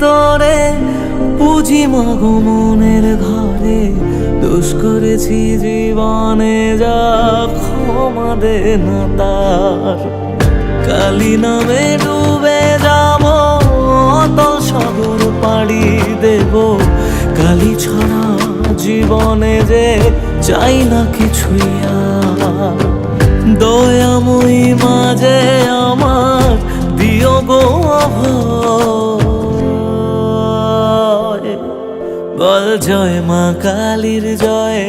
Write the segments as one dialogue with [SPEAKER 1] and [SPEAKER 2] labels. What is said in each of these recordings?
[SPEAKER 1] তোরে পুঁজি মাগো মনের ঘরে, দোষ করেছি জীবনে যা ক্ষমা দে না তার। কালি নামে ডুবে যাব অতল সাগর পাড়ি দেব, কালি ছাড়া জীবনে যে চাই না কিছুই আর। দয়াময়ী মাঝে আমার দিও গো অভয়, বল জয় মা কালীর জয়,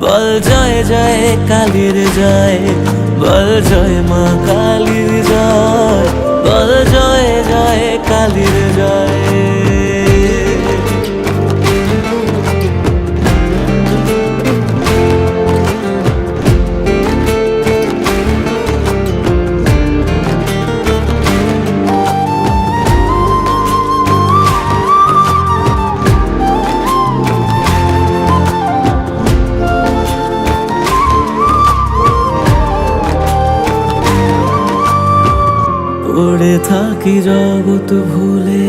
[SPEAKER 1] বল জয় জয় কালীর জয়, বল জয় মা কালীর জয়, বল জয় জয় কালীর জয়। পড়ে থাকি জগৎ ভুলে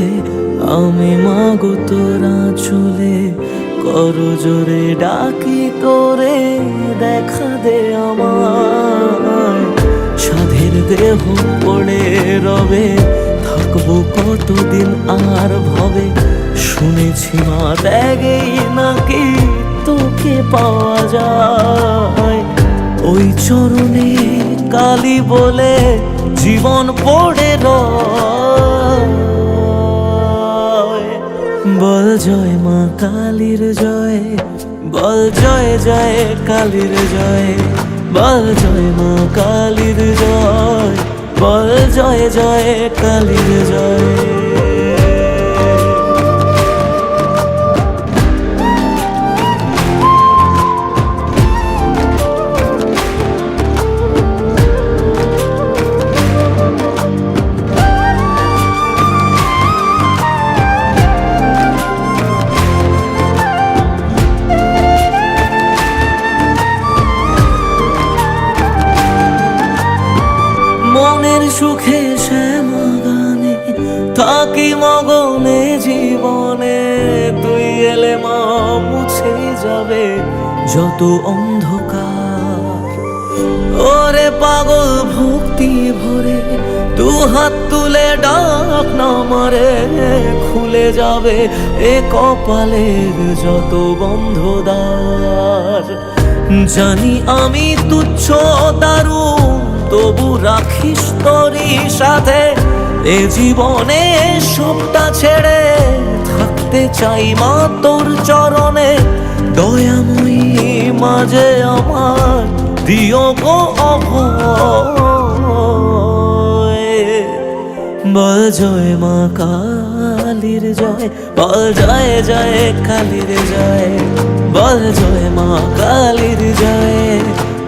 [SPEAKER 1] আমি মাগো তোরা চলে, কর জোরে ডাকি তোরে দেখা দে আমার। সাধের দেহ পড়ে রবে থাকবো কতদিন আর ভবে, শুনেছি মা ত্যাগেই নাকি তোকে পাওয়া যায়। ওই চরণে কালী বলে জীবন পড়ে রয়, বল জয় মা কালীর জয়, বল জয় জয় কালীর জয়, বল জয় মা কালীর জয়, বল জয় জয় কালীর জয়। মনের সুখে শ্যামা গানে থাকি মগনে জীবনে, তুই এলে মা মুছে যাবে যত অন্ধকার। ওরে পাগল ভক্তি ভরে দু হাত তুলে ডাক না মারে, খুলে যাবে এ কপালের যত বন্ধ দ্বার। জানি আমি তুচ্ছ দারুণ তবু রাখিস তোরই সাথে, এ জীবনে সবটা ছেড়ে থাকতে চাই মা তোর চরণে। দয়াময়ী মাঝে আমার দিও গো অভয়, বল জয় মা কালীর জয়, বল জয় জয় কালীর জয়, বল জয় মা কালীর জয়,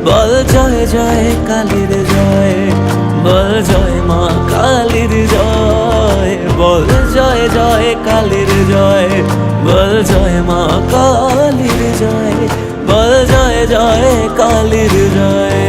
[SPEAKER 1] বল জয় জয় কালীর জয়, বল জয় মা কালীর জয়, বল জয় জয় কালীর জয়, বল জয় মা কালীর জয়, বল জয় জয় কালীর জয়।